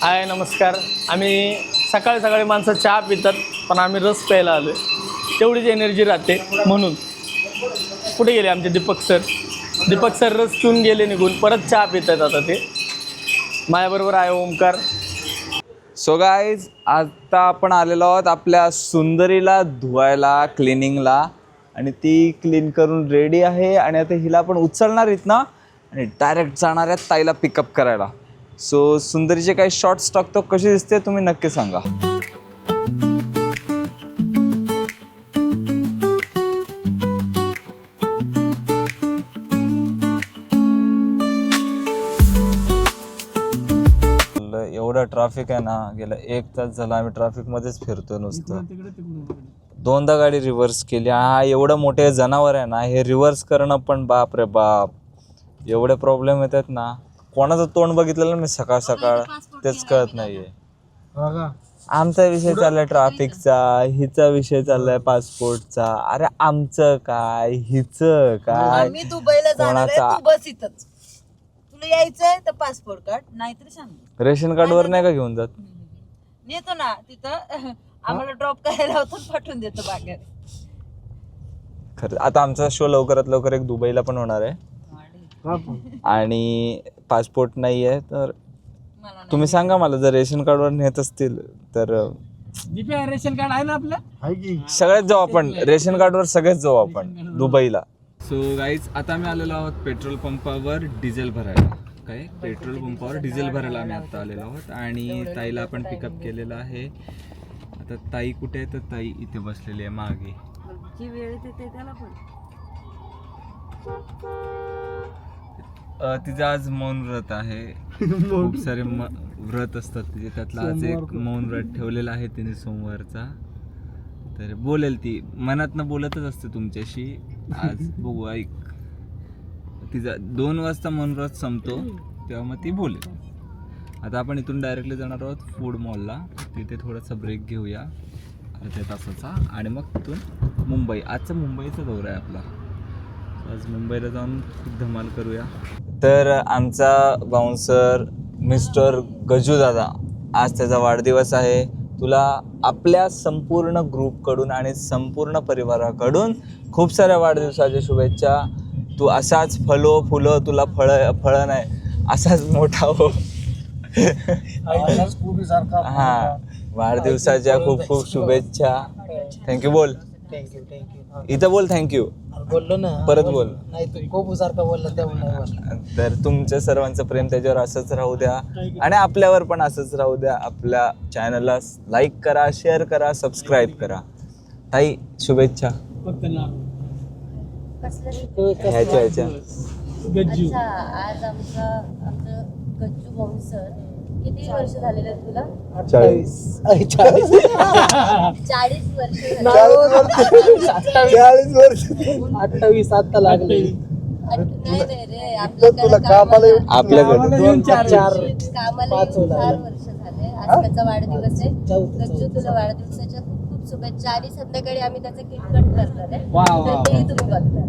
हाय नमस्कार. आम्ही सकाळी सकाळी माणसं चहा पितात, पण आम्ही रस प्यायला आलो. तेवढीच एनर्जी राहते म्हणून. कुठे गेले आमचे दीपक सर? दीपक सर रस पिऊन गेले निघून, परत चहा पित आहेत आता ते. माझ्याबरोबर आहे ओमकार. सो गाईज, आता आपण आलेलो आहोत आपल्या सुंदरीला धुवायला, क्लिनिंगला. आणि ती क्लीन करून रेडी आहे आणि आता हिला आपण उचलणार आहेत ना आणि डायरेक्ट जाणार आहेत ताईला पिकअप करायला. सो सुंदरीचे काही शॉर्ट्स टाकतो, कशी दिसते तुम्ही नक्की सांगा. एवढं ट्रॅफिक आहे ना, गेला 1 तास झाला आम्ही ट्रॅफिकमध्येच फिरतोय नुसतं. 2दा गाडी रिव्हर्स केली. हा एवढं मोठे जनावर आहे ना, हे रिव्हर्स करणं पण बाप रे बाप, एवढे प्रॉब्लेम येतात ना. कोणाचं तोंड बघितलेलं मी सकाळ सकाळ तेच कळत नाहीये. आमचा विषय चाललाय ट्रॅफिकचा, हिचा विषय चाललाय पासपोर्टचा. अरे आमचं काय, हिचं काय, मी दुबईला जाणार आहे, तू बस इथंच. तुला यायचंय तर पासपोर्ट काढ, नाहीतरी सांग. रेशन कार्डवर नाही का घेऊन जात? नेतो ना तिथं, आम्हाला ड्रॉप करायला होतं, पाठवून देतो बाहेर. खरं आता आमचा शो लवकरात लवकर एक दुबईला पण होणार आहे आणि पासपोर्ट नाही आहे. तर तुम्ही सांगा मला, जर रेशन कार्डवर नेत असतील तर. रेशन कार्ड आहे ना आपलं? सगळेच जाऊ आपण, रेशन कार्डवर सगळेच जाऊ आपण दुबईला. सो गाईज, आता आम्ही आलेलो आहोत पेट्रोल पंपावर डिझेल भरायला. काय पेट्रोल पंपावर डिझेल भरायला आम्ही आता आलेलो आहोत आणि ताईला आपण पिकअप केलेलं आहे. आता ताई कुठे आहे? तर ताई इथे बसलेली आहे मागे. जी वेळ येते त्याला पण तिचं आज मौन व्रत आहे. खूप सारे व्रत असतात तिचे, त्यातला आज एक मौन व्रत ठेवलेला आहे तिने सोमवारचा. तर बोलेल ती, मनातनं बोलतच असते तुमच्याशी. आज बघू, ऐक. तिचा 2 वाजता मौन व्रत संपतो, तेव्हा मग ती बोलेल. आता आपण इथून डायरेक्टली जाणार आहोत फूड मॉलला. तिथे थोडासा ब्रेक घेऊया अर्ध्या तासाचा आणि मग तिथून मुंबई. आजचा मुंबईचा दौरा आहे आपला. आज मुंबईला जाऊन खूप धमाल करूया. तर आमचा बाउन्सर मिस्टर गजू दादा, आज त्याचा वाढदिवस आहे. तुला आपल्या संपूर्ण ग्रुपकडून आणि संपूर्ण परिवाराकडून खूप साऱ्या वाढदिवसाच्या शुभेच्छा. तू असाच फलो फुलं, तुला फळं नाही, असाच मोठा हो. हा, वाढदिवसाच्या खूप खूप शुभेच्छा. थँक्यू बोल. इथं बोल थँक्यू. बोललो ना, परत बोल. नाही तू खूप सारखं बोलला त्यामुळे. तर तुमच्या सर्वांचं प्रेम त्याच्यावर असंच राहू द्या आणि आपल्यावर पण असंच राहू द्या. आपल्या चॅनलला लाईक करा, शेअर करा, सबस्क्राईब करा. ताई शुभेच्छा. ह्याच्या अच्छा, आज आमचं गज्जू बाउन्सर. किती वर्ष झालेले आहेत तुला? 40. 40 वर्ष झाले. 40 वर्ष. 28 आता लागले. नाही रे, आपल्याकडे आपल्याकडे कामाला 4 येऊन 4 वर्ष झाले. आज त्याचा वाढदिवस आहे. गज्जू, तुला वाढदिवसाच्या खूप खूप शुभेच्छा. आणि संध्याकाळी आम्ही त्याचं केक कट करणार आहे, तर तेही तुम्ही बघणार.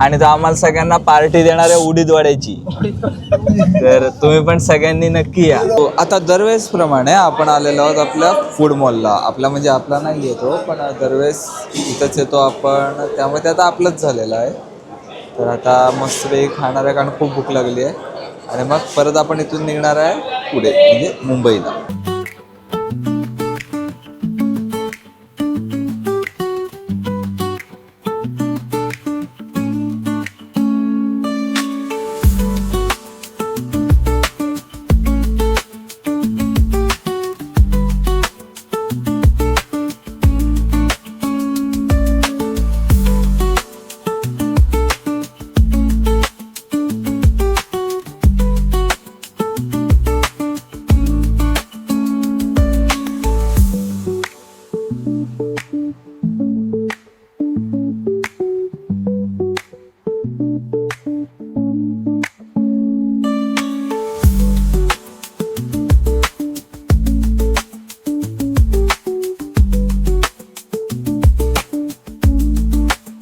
आणि तो आम्हाला सगळ्यांना पार्टी देणार आहे उडीदवड्याची. तर तुम्ही पण सगळ्यांनी नक्की या. आता दरवेळेस प्रमाणे आपण आलेलो आहोत आपल्या फूड मॉलला. आपला म्हणजे आपला नाही येतो, पण दरवेळेस इथंच येतो आपण, त्यामुळे ते आता आपलंच झालेलं आहे. तर आता मस्त वेळ खाणार आहे, कारण खूप भूक लागली आहे. आणि मग परत आपण इथून निघणार आहे पुढे, म्हणजे मुंबईला.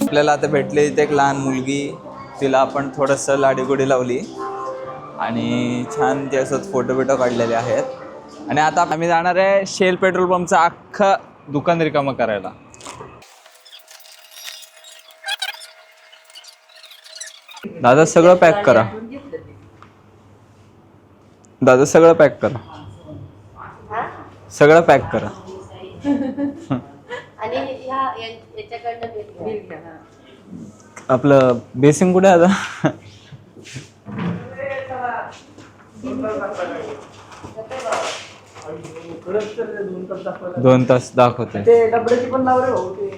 आपल्याला आता भेटली इथे एक लहान मुलगी. तिला आपण थोडंसं लाडीगोडी लावली आणि छान ते असं फोटो बिटो काढलेले आहेत. आणि आता आम्ही जाणार आहे शेल पेट्रोल पंपचं अख्खं दुकान रिकामं करायला. दादा सगळं पॅक करा. दादा सगळं पॅक करा. सगळं पॅक करा. आणि याच्याकडनं बिल घ्या. आपलं बेसिंग कुठे आहे आता? 2 तास दाखवते. ते डबड्याची पण लाव रे भाऊ ते.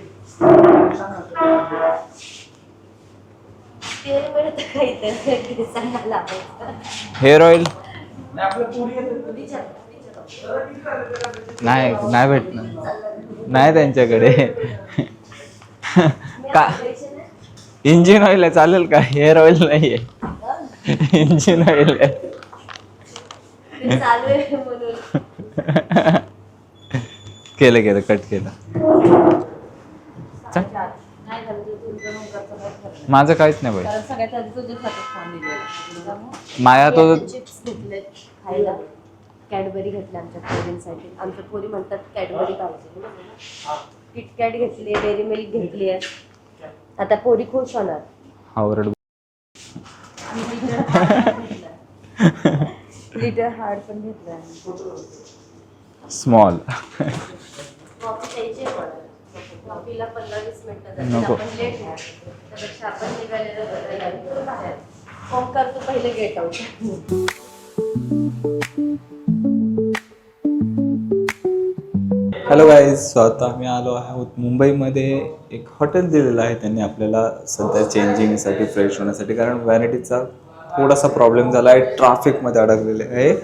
ते मिळतं काहीतरी किती सांगायला लावायचं. हेअर ऑइल आपल्या पुरी नाही नाही भेटणार नाही त्यांच्याकडे. का इंजिन ऑइल आहे चालेल का? हेअर ऑइल नाही आहे, इंजिन ऑइल आहे. ते चालू आहे म्हणून. केलं केलं कट केलं. नाही झालं तर तुमचं नोकरचं काय खरं माझं काहीच नाही बाई. कारण सगळ्यात आधी तुझ्याच हातात फोन दिलेला. माया तो चिप्स घेतले खायला, कॅडबरी घेतल्या आमच्या पोरींसाठी. आमच्या पोरी म्हणतात कॅडबरी पाहिजे. किटकॅट घेतली, डेअरी मिल्क घेतली आहे. आता पोरी खुश होणार. आवरड लिटर हार्ड पण घेतलं. स्मॉल. कॉफी प्यायची आहे मला. कॉफीला 15-20 मिनिटं जातील. नको. आपण लेट घ्या त्यापेक्षा आपण निघालेलं बरं. यायचं बाहेर फोन करतो पहिले get out. Hello guys, so आता आम्ही आलो आहोत मुंबईमध्ये. एक हॉटेल दिलेलं आहे त्यांनी आपल्याला सध्या चेंजिंगसाठी, फ्रेश होण्यासाठी. कारण व्हॅनिटीचा थोडासा प्रॉब्लेम झाला आहे, ट्रॅफिकमध्ये अडकलेले आहे.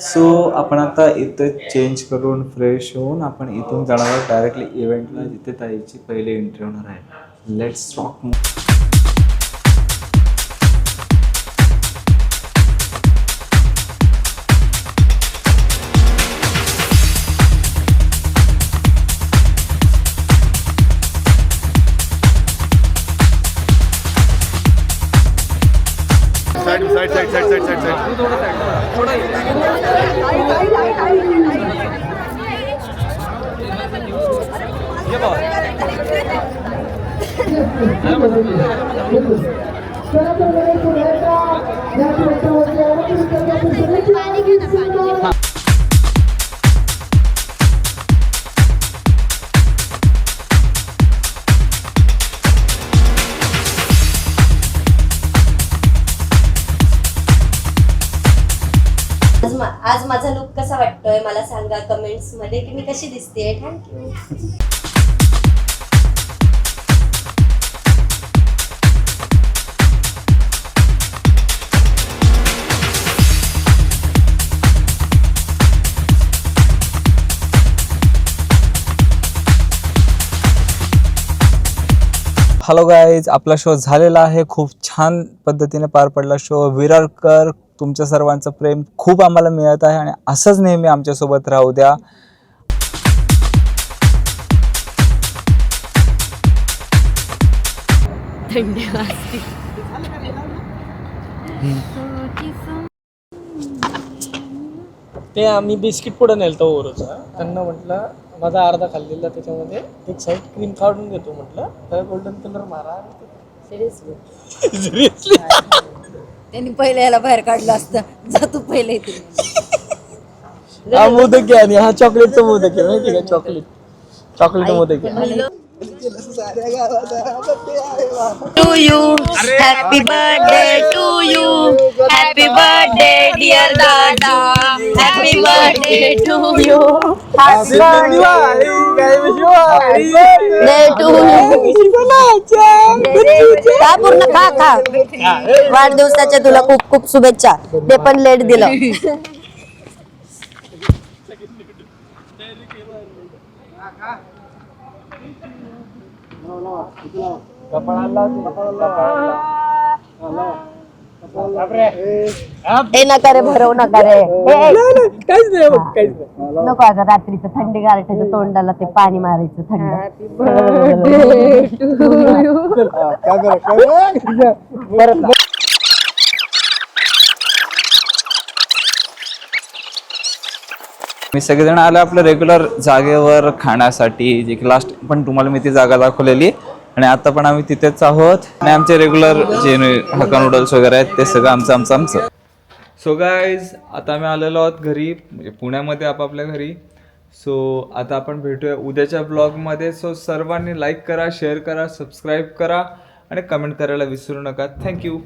सो आपण आता इथं चेंज करून फ्रेश होऊन आपण इथून जाणार आहोत डायरेक्टली इव्हेंटला, जिथे ताईची पहिली एंट्री होणार आहे. Let's talk. आज माझा लुक कसा वाटतोय मला सांगा कमेंट्स मध्ये की मी कशी दिसते. थँक्यू. हॅलो गाईज, आपला शो झालेला आहे. खूप छान पद्धतीने पार पडला शो. विरारकर, तुमच्या सर्वांचं प्रेम खूप आम्हाला मिळत आहे आणि असंच नेहमी आमच्यासोबत राहू द्या. थंडी वाजते. ते आम्ही बिस्किट पुढे नेलतो ओरोचा. त्यांना म्हटलं माझा अर्धा खाल्लेला त्याच्यामध्ये एक साईड क्रीम काढून घेतो म्हटलं, त्याला गोल्डन कलर मारा. सिरियसली त्यांनी पहिले याला बाहेर काढलं असतं. जा तू पहिले इथे. हा मोदक आहे आणि हा चॉकलेटचा मोदक आहे, माहिती का? चॉकलेट मोदक आहे. To you happy birthday to you happy birthday dear दादा happy birthday to you happy birthday to खा पूर्ण खा. वाढदिवसाच्या तुला खूप खूप शुभेच्छा. ते पण लेट दिलं. हे नका रे, भरव नका रे. काहीच नाही. नको आता रात्रीचं थंडी गारठ्याच्या तोंडाला ते पाणी मारायचं थंड. मी सगळेजण आलो आपल्या रेग्युलर जागेवर खाण्यासाठी, जे की लास्ट पण तुम्हाला मी ती जागा दाखवलेली, आणि आता पण आम्ही तिथेच आहोत. आणि आमचे रेग्युलर जे हक्का नूडल्स वगैरे आहेत ते सगळं आमचं. सो गाईज, आता आम्ही आलेलो आहोत घरी, म्हणजे पुण्यामध्ये आपापल्या घरी. सो आता आपण भेटूया उद्याच्या ब्लॉगमध्ये. सो सर्वांनी लाईक करा, शेअर करा, सबस्क्राईब करा आणि कमेंट करायला विसरू नका. थँक्यू.